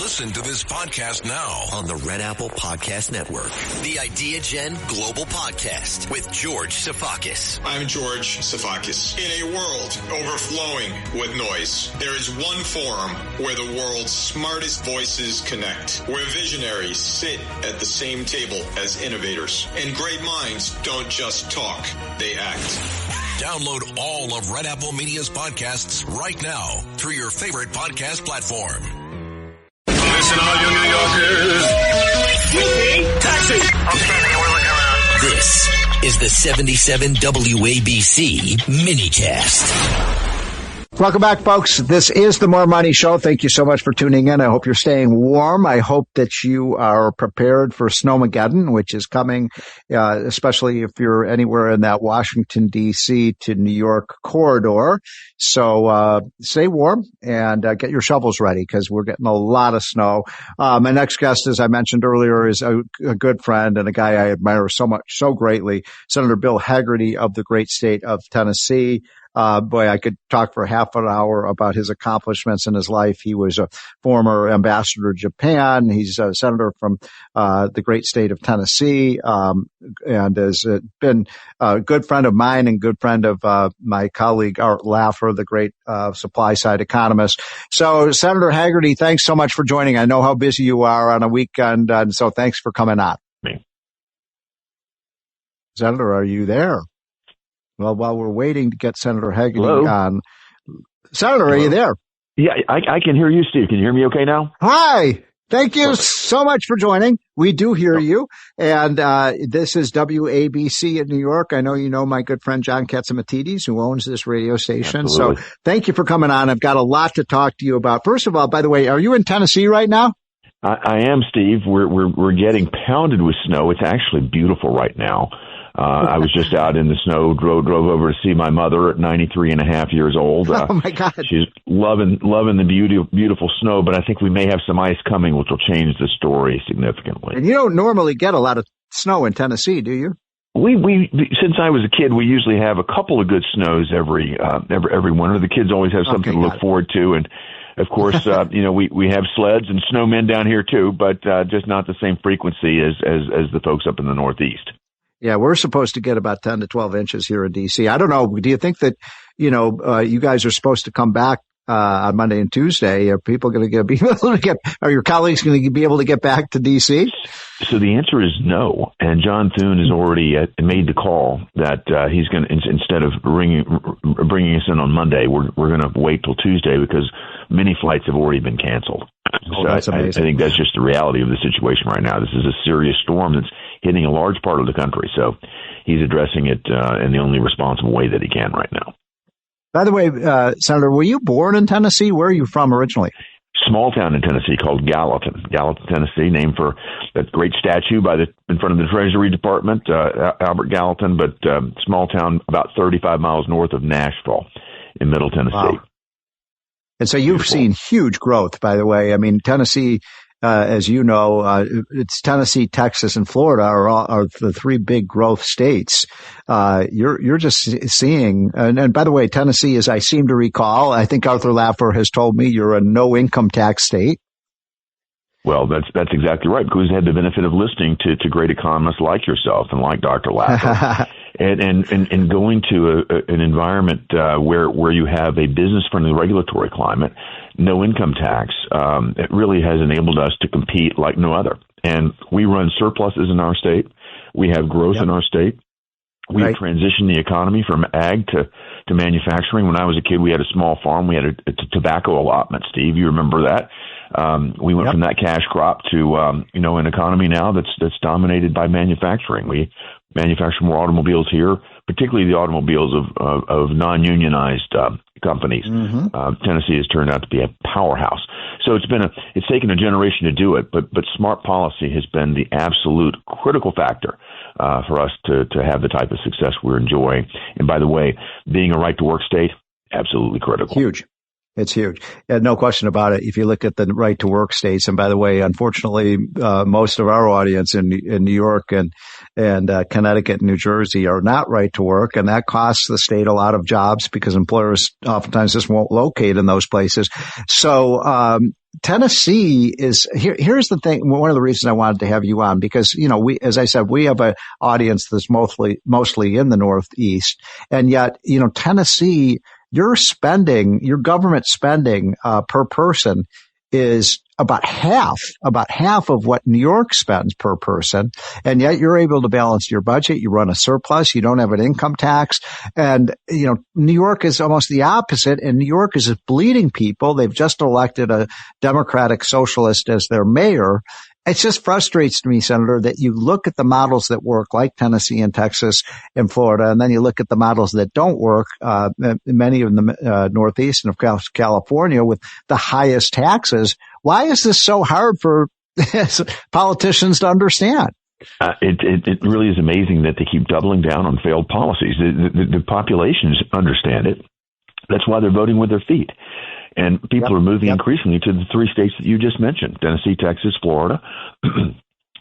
Listen to this podcast now on the Red Apple Podcast Network. The Idea Gen Global Podcast with George Sifakis. I'm George Sifakis. In a world overflowing with noise, there is one forum where the world's smartest voices connect, where visionaries sit at the same table as innovators, and great minds don't just talk, they act. Download all of Red Apple Media's podcasts right now through your favorite podcast platform. Listen, all you New Yorkers. Taxi. Okay, man, we're looking around. This is the 77 WABC Minicast. Welcome back, folks. This is the More Money Show. Thank you so much for tuning in. I hope you're staying warm. I hope that you are prepared for Snowmageddon, which is coming, especially if you're anywhere in that Washington, D.C. to New York corridor. So stay warm and get your shovels ready because we're getting a lot of snow. My next guest, as I mentioned earlier, is a good friend and a guy I admire so much, so greatly, Senator Bill Hagerty of the great state of Tennessee. Boy, I could talk for half an hour about his accomplishments in his life. He was a former ambassador to Japan. He's a senator from the great state of Tennessee, and has been a good friend of mine and good friend of my colleague Art Laffer, the great supply side economist. So, Senator Hagerty, thanks so much for joining. I know how busy you are on a weekend, and so thanks for coming on. Senator, are you there? Well, while we're waiting to get Senator Hagerty on, Senator, are you there? Yeah, I can hear you, Steve. Can you hear me okay now? Hi. Thank you so much for joining. We do hear you. And this is WABC in New York. I know you know my good friend John Katsimatidis, who owns this radio station. Absolutely. So thank you for coming on. I've got a lot to talk to you about. First of all, by the way, are you in Tennessee right now? I am, Steve. We're getting pounded with snow. It's actually beautiful right now. I was just out in the snow, drove over to see my mother at 93 and a half years old. Oh my God. She's loving the beautiful snow, but I think we may have some ice coming, which will change the story significantly. And you don't normally get a lot of snow in Tennessee, do you? We since I was a kid, we usually have a couple of good snows every winter. The kids always have something to look forward to, and of course, we have sleds and snowmen down here too, but just not the same frequency as the folks up in the Northeast. Yeah, we're supposed to get about 10 to 12 inches here in D.C. I don't know. Do you think that, you guys are supposed to come back on Monday and Tuesday? Are people going to be able to get, are your colleagues going to be able to get back to D.C.? So the answer is no. And John Thune has already made the call that he's going to, instead of bringing us in on Monday, we're going to wait till Tuesday because many flights have already been canceled. Oh, that's amazing. I think that's just the reality of the situation right now. This is a serious storm that's hitting a large part of the country. So he's addressing it in the only responsible way that he can right now. By the way, Senator, were you born in Tennessee? Where are you from originally? Small town in Tennessee called Gallatin, Tennessee, named for that great statue in front of the Treasury Department, Albert Gallatin, but small town about 35 miles north of Nashville in Middle Tennessee. Wow. And so you've seen huge growth, by the way. I mean, Tennessee, as you know, it's Tennessee, Texas, and Florida are the three big growth states. You're just seeing, and by the way, Tennessee, as I seem to recall, I think Arthur Laffer has told me you're a no income tax state. Well, that's exactly right, because we had the benefit of listening to great economists like yourself and like Dr. Laffer. And going to an environment where you have a business-friendly regulatory climate, no income tax, it really has enabled us to compete like no other. And we run surpluses in our state. We have growth in our state. We've transitioned the economy from ag to manufacturing. When I was a kid, we had a small farm. We had a tobacco allotment, Steve. You remember that? We went from that cash crop to, an economy now that's dominated by manufacturing. We manufacture more automobiles here, particularly the automobiles of non-unionized companies. Tennessee has turned out to be a powerhouse. So it's taken a generation to do it, but smart policy has been the absolute critical factor for us to have the type of success we're enjoying. And by the way, being a right to work state, absolutely critical. Huge. It's huge. No question about it. If you look at the right to work states, and by the way, unfortunately, most of our audience in New York and Connecticut and New Jersey are not right to work. And that costs the state a lot of jobs because employers oftentimes just won't locate in those places. So, Tennessee is here's the thing. One of the reasons I wanted to have you on, because, as I said, we have an audience that's mostly in the Northeast. And yet, Tennessee, your government spending, per person is about half of what New York spends per person. And yet you're able to balance your budget. You run a surplus. You don't have an income tax. And, New York is almost the opposite. And New York is bleeding people. They've just elected a Democratic socialist as their mayor. It just frustrates me, Senator, that you look at the models that work, like Tennessee and Texas and Florida, and then you look at the models that don't work, many of the Northeast and of course California with the highest taxes. Why is this so hard for politicians to understand? It really is amazing that they keep doubling down on failed policies. The populations understand it. That's why they're voting with their feet. And people are moving increasingly to the three states that you just mentioned, Tennessee, Texas, Florida.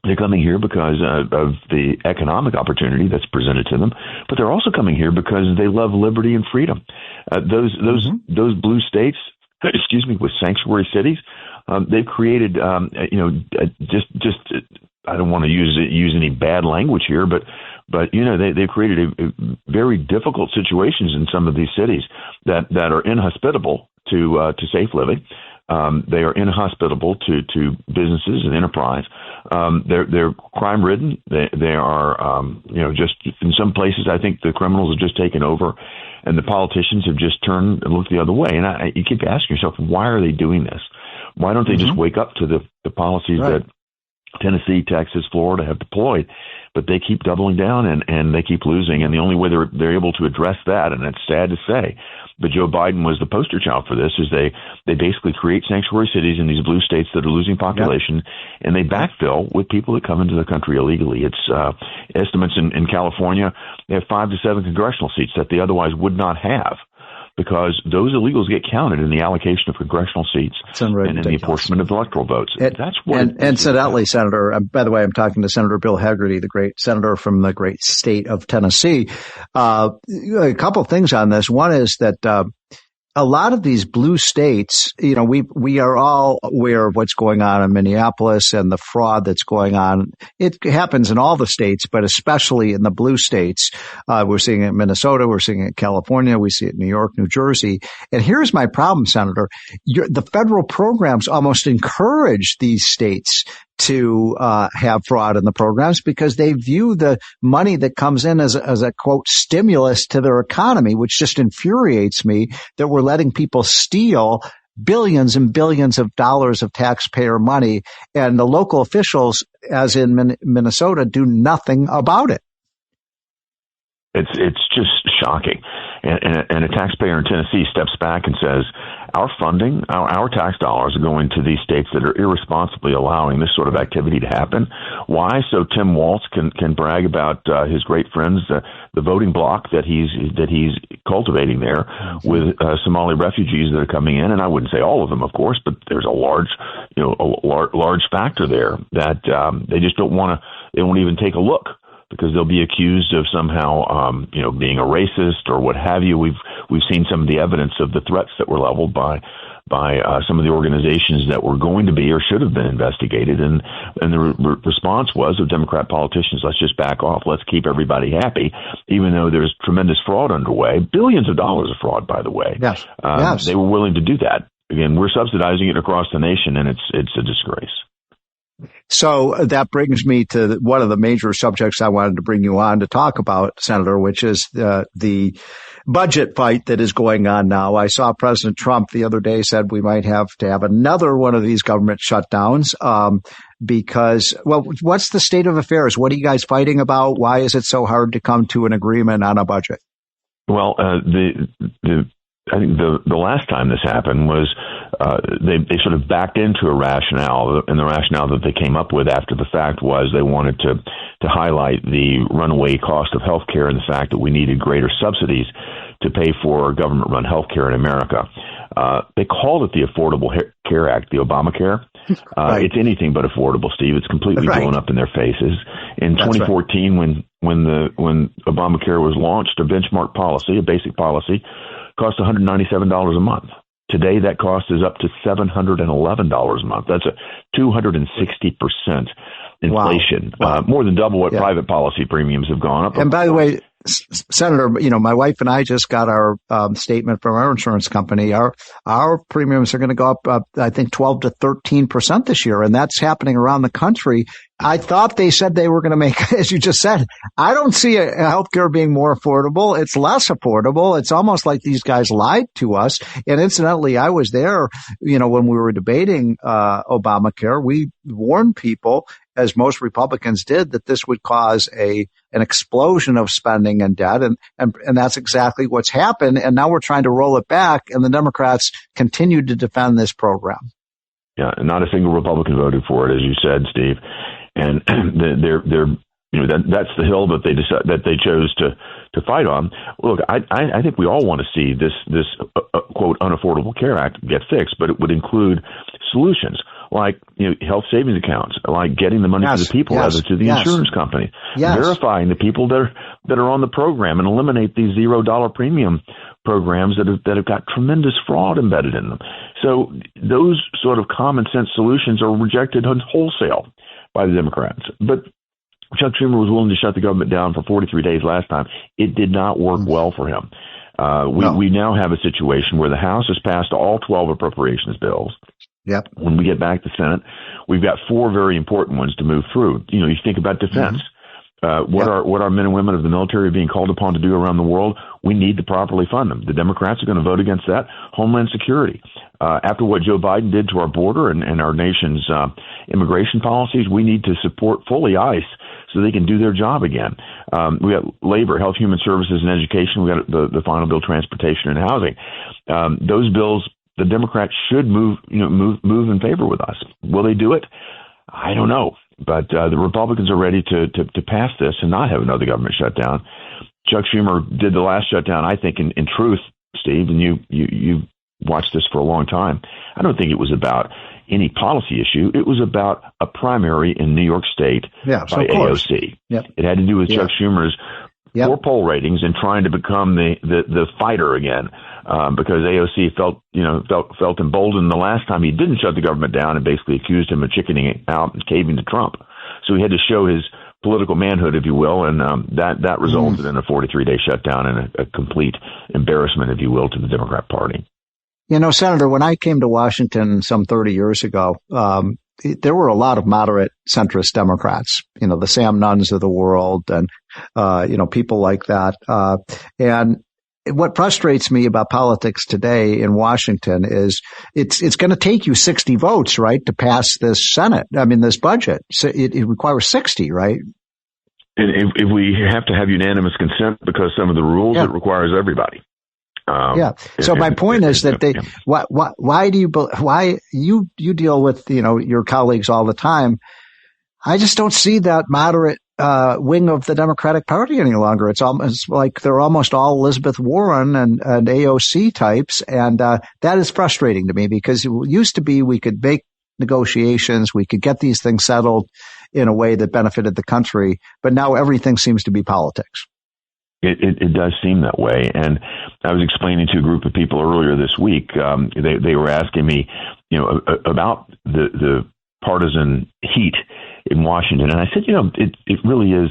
They're coming here because of the economic opportunity that's presented to them, but they're also coming here because they love liberty and freedom. Those blue states, with sanctuary cities, they've created, just I don't want to use any bad language here, but they've created a very difficult situations in some of these cities that are inhospitable to safe living. They are inhospitable to businesses and enterprise. They're crime ridden. They are, just in some places, I think the criminals have just taken over and the politicians have just turned and looked the other way. And you keep asking yourself, why are they doing this? Why don't they just wake up to the policies that Tennessee, Texas, Florida have deployed, but they keep doubling down and they keep losing. And the only way they're able to address that, and it's sad to say, but Joe Biden was the poster child for this, is they basically create sanctuary cities in these blue states that are losing population, and they backfill with people that come into the country illegally. It's estimates in California, they have 5 to 7 congressional seats that they otherwise would not have, because those illegals get counted in the allocation of congressional seats and in the apportionment of electoral votes. Incidentally, Senator, by the way, I'm talking to Senator Bill Hagerty, the great senator from the great state of Tennessee. A couple of things on this. One is that a lot of these blue states, we are all aware of what's going on in Minneapolis and the fraud that's going on. It happens in all the states, but especially in the blue states. We're seeing it in Minnesota. We're seeing it in California. We see it in New York, New Jersey. And here's my problem, Senator. The federal programs almost encourage these states to have fraud in the programs because they view the money that comes in as a quote stimulus to their economy, which just infuriates me that we're letting people steal billions and billions of dollars of taxpayer money, and the local officials, as in Minnesota, do nothing about it. It's just shocking. And a taxpayer in Tennessee steps back and says, our funding, our tax dollars are going to these states that are irresponsibly allowing this sort of activity to happen. Why? So Tim Walz can brag about his great friends, the voting bloc that he's cultivating there with Somali refugees that are coming in. And I wouldn't say all of them, of course, but there's a large factor there that they just don't want to. They won't even take a look, because they'll be accused of somehow, being a racist or what have you. We've seen some of the evidence of the threats that were leveled by some of the organizations that were going to be or should have been investigated, and the response was of Democrat politicians: let's just back off, let's keep everybody happy, even though there's tremendous fraud underway, billions of dollars of fraud, by the way. Yes. They were willing to do that. Again, we're subsidizing it across the nation, and it's a disgrace. So that brings me to one of the major subjects I wanted to bring you on to talk about, Senator, which is the budget fight that is going on now. I saw President Trump the other day said we might have to have another one of these government shutdowns because, what's the state of affairs? What are you guys fighting about? Why is it so hard to come to an agreement on a budget? Well, I think the last time this happened was they sort of backed into a rationale, and the rationale that they came up with after the fact was they wanted to highlight the runaway cost of health care and the fact that we needed greater subsidies to pay for government-run health care in America. They called it the Affordable Care Act, the Obamacare. Right. It's anything but affordable, Steve. It's completely blown up in their faces. In 2014, when Obamacare was launched, a benchmark policy, a basic policy, cost $197 a month. Today, that cost is up to $711 a month. That's a 260% inflation, wow. More than double what private policy premiums have gone up. And by the way, Senator, my wife and I just got our statement from our insurance company. Our premiums are going to go up, I think, 12 to 13% this year, and that's happening around the country. I thought they said they were going to make, as you just said, I don't see healthcare being more affordable. It's less affordable. It's almost like these guys lied to us. And incidentally, I was there, when we were debating Obamacare. We warned people, as most Republicans did, that this would cause an explosion of spending and debt. And that's exactly what's happened. And now we're trying to roll it back, and the Democrats continue to defend this program. Yeah, not a single Republican voted for it, as you said, Steve. And they're that's the hill that they chose to fight on. Look, I think we all want to see this quote Unaffordable Care Act get fixed, but it would include solutions like health savings accounts, like getting the money to the people rather to the insurance company, verifying the people that are on the program, and eliminate these $0 premium programs that have got tremendous fraud embedded in them. So those sort of common sense solutions are rejected wholesale by the Democrats. But Chuck Schumer was willing to shut the government down for 43 days last time. It did not work well for him. We now have a situation where the House has passed all 12 appropriations bills. Yep. When we get back to Senate, we've got 4 very important ones to move through. You think about defense. What our men and women of the military are being called upon to do around the world, we need to properly fund them. The Democrats are going to vote against that. Homeland Security. After what Joe Biden did to our border and our nation's immigration policies, we need to support fully ICE so they can do their job again. We got labor, health, human services, and education. We got the final bill, transportation and housing. Those bills, the Democrats should move in favor with us. Will they do it? I don't know. But the Republicans are ready to pass this and not have another government shutdown. Chuck Schumer did the last shutdown, I think, in truth, Steve, and you've watched this for a long time. I don't think it was about any policy issue. It was about a primary in New York State by AOC. Yep. It had to do with Chuck Schumer's poor poll ratings and trying to become the fighter again, because AOC felt emboldened the last time he didn't shut the government down and basically accused him of chickening out and caving to Trump. So he had to show his political manhood, if you will, and that resulted in a 43-day shutdown and a complete embarrassment, if you will, to the Democrat Party. Senator, when I came to Washington some 30 years ago, there were a lot of moderate centrist Democrats, the Sam Nunns of the world and, people like that. And what frustrates me about politics today in Washington is it's going to take you 60 votes, right, to pass this this budget. So it requires 60, right? And if we have to have unanimous consent because some of the rules, it requires everybody. So my point is that why you deal with, your colleagues all the time. I just don't see that moderate wing of the Democratic Party any longer. It's almost like they're almost all Elizabeth Warren and AOC types. And that is frustrating to me because it used to be we could make negotiations. We could get these things settled in a way that benefited the country. But now everything seems to be politics. It does seem that way. And I was explaining to a group of people earlier this week, they were asking me, about the partisan heat in Washington. And I said, it really is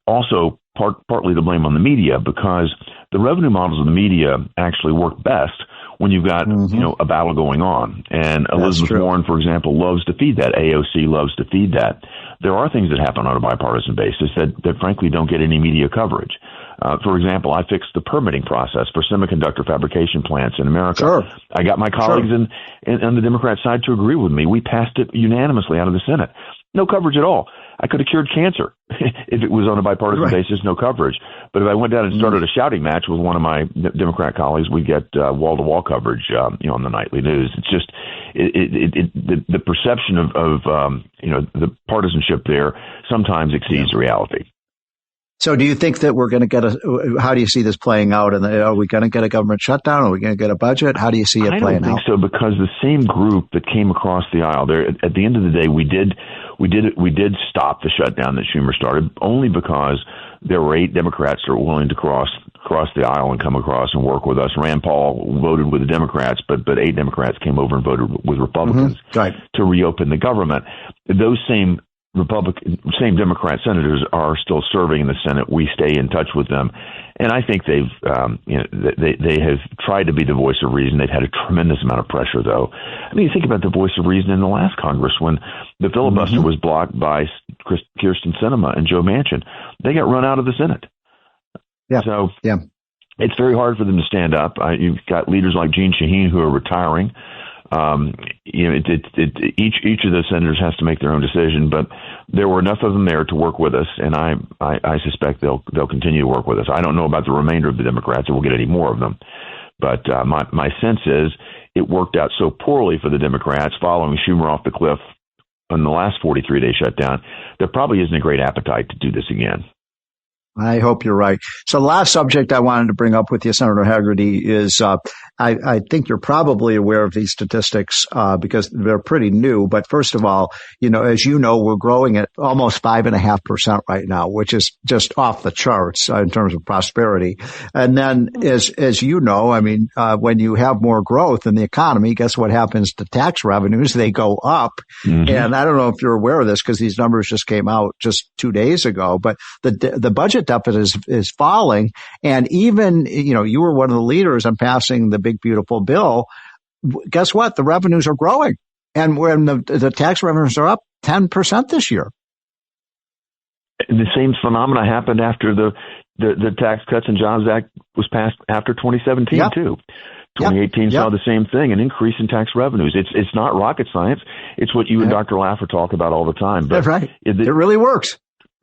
also partly to blame on the media, because the revenue models of the media actually work best when you've got, a battle going on. And Elizabeth Warren, for example, loves to feed that. AOC loves to feed that. There are things that happen on a bipartisan basis that frankly don't get any media coverage. For example, I fixed the permitting process for semiconductor fabrication plants in America. Sure. I got my colleagues on the Democrat side to agree with me. We passed it unanimously out of the Senate. No coverage at all. I could have cured cancer if it was on a bipartisan basis, no coverage. But if I went down and started a shouting match with one of my Democrat colleagues, we'd get wall-to-wall coverage, on the nightly news. It's just the perception of the partisanship there sometimes exceeds the reality. So do you think that we're going to get how do you see this playing out? And are we going to get a government shutdown? Are we going to get a budget? How do you see it playing out? I don't think so, because the same group that came across the aisle there, at the end of the day, we did We did stop the shutdown that Schumer started only because there were 8 Democrats that were willing to cross the aisle and come across and work with us. Rand Paul voted with the Democrats, but 8 Democrats came over and voted with Republicans to reopen the government. Those same Democrat senators are still serving in the Senate. We stay in touch with them, and I think they have tried to be the voice of reason. They've had a tremendous amount of pressure, though. I mean, you think about the voice of reason in the last Congress when the filibuster was blocked by Kyrsten Sinema and Joe Manchin. They got run out of the Senate. So it's very hard for them to stand up. You've got leaders like Jeanne Shaheen who are retiring. Each of the senators has to make their own decision, but there were enough of them there to work with us, and I suspect they'll continue to work with us. I don't know about the remainder of the Democrats, and we'll get any more of them, but my sense is it worked out so poorly for the Democrats following Schumer off the cliff on the last 43-day shutdown. There probably isn't a great appetite to do this again. I hope you're right. So the last subject I wanted to bring up with you, Senator Hagerty, is I think you're probably aware of these statistics because they're pretty new. But first of all, as you know, we're growing at almost 5.5% right now, which is just off the charts in terms of prosperity. And then, as you know, I mean, when you have more growth in the economy, guess what happens to tax revenues? They go up. And I don't know if you're aware of this because these numbers just came out just 2 days ago, but the budget deficit is falling. And even, you were one of the leaders on passing the big, beautiful bill. Guess what? The revenues are growing. And when the tax revenues are up 10% this year. The same phenomena happened after the Tax Cuts and Jobs Act was passed after 2017, too. 2018 saw the same thing, an increase in tax revenues. It's not rocket science. It's what you and Dr. Laffer talk about all the time. But that's right. It really works.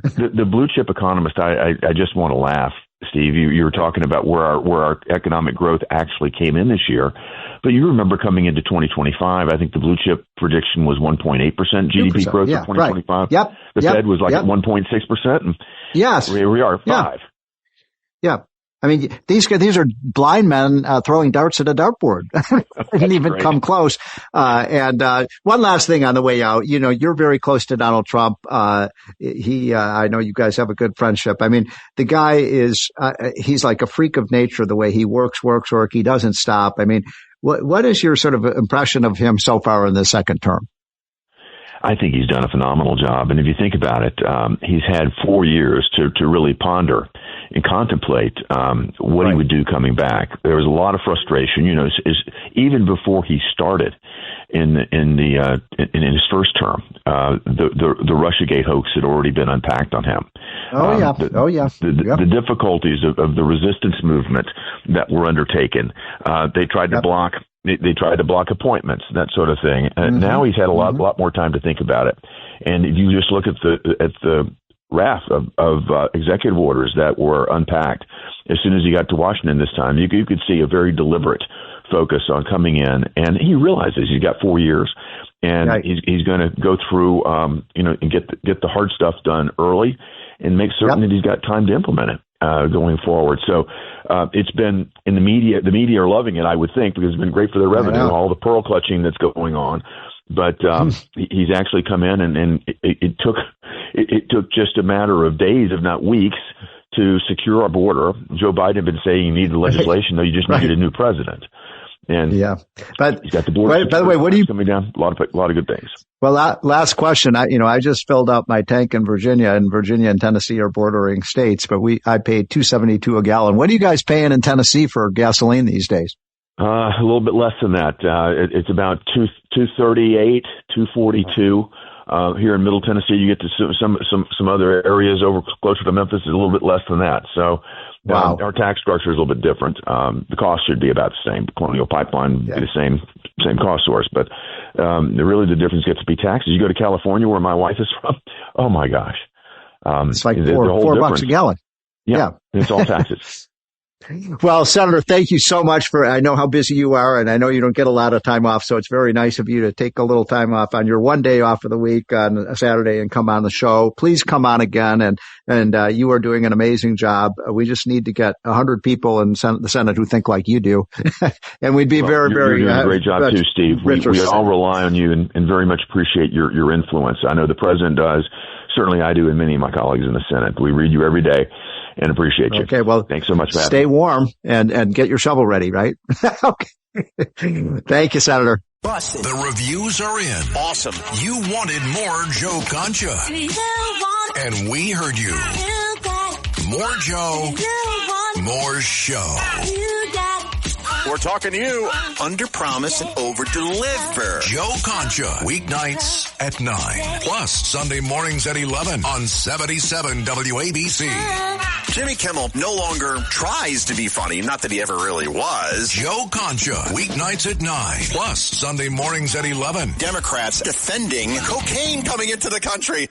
The blue chip economist, I just want to laugh, Steve. You were talking about where our economic growth actually came in this year, but you remember coming into 2025, I think the blue chip prediction was 1.8% GDP growth for 2025. The Fed was like at 1.6%. And here we are, 5%. I mean, these are blind men throwing darts at a dartboard. Didn't even come close. And one last thing on the way out, you're very close to Donald Trump. I know you guys have a good friendship. I mean, the guy is he's like a freak of nature. The way he works. He doesn't stop. I mean, what is your sort of impression of him so far in the second term? I think he's done a phenomenal job. And if you think about it, he's had 4 years to really ponder and contemplate what he would do coming back. There was a lot of frustration, even before he started in his first term. The Russiagate hoax had already been unpacked on him. The difficulties of the resistance movement that were undertaken. They tried to block. They tried to block appointments, that sort of thing. Now he's had a lot more time to think about it. And if you just look at the raft of executive orders that were unpacked as soon as he got to Washington this time, you could see a very deliberate focus on coming in. And he realizes he's got 4 years, and he's going to go through, and get the hard stuff done early, and make certain that he's got time to implement it. Going forward. So it's been in the media. The media are loving it, I would think, because it's been great for their revenue, all the pearl clutching that's going on. But he's actually come in, and it took just a matter of days, if not weeks, to secure our border. Joe Biden had been saying you need the legislation, though you just needed a new president. And but he's got the border. By the way, what do you coming down? A lot of good things. Well, last question. I just filled up my tank in Virginia, and Virginia and Tennessee are bordering states, but I paid $2.72 a gallon. What are you guys paying in Tennessee for gasoline these days? A little bit less than that. It's about $2.38, $2.42. Here in Middle Tennessee, you get to some other areas over closer to Memphis is a little bit less than that. So our tax structure is a little bit different. The cost should be about the same. The Colonial Pipeline would be the same cost source, but really the difference gets to be taxes. You go to California, where my wife is from. Oh my gosh, it's like $4 a gallon. Yeah. It's all taxes. Well, Senator, thank you so much I know how busy you are, and I know you don't get a lot of time off, so it's very nice of you to take a little time off on your one day off of the week on a Saturday and come on the show. Please come on again, and you are doing an amazing job. We just need to get 100 people in the Senate who think like you do. And we'd be very you're doing a great job too, Steve. We all rely on you and very much appreciate your influence. I know the president does. Certainly I do, and many of my colleagues in the Senate. We read you every day and appreciate you. Okay, well, thanks so much for having me. Stay warm and get your shovel ready, right? Okay. Thank you, Senator. Busted. The reviews are in. Awesome. You wanted more Joe Concha. And we heard you. More Joe. More show. We're talking to you. Under promise and over deliver. Joe Concha. Weeknights at 9. Plus Sunday mornings at 11 on 77 WABC. Jimmy Kimmel no longer tries to be funny. Not that he ever really was. Joe Concha. Weeknights at 9. Plus Sunday mornings at 11. Democrats defending cocaine coming into the country.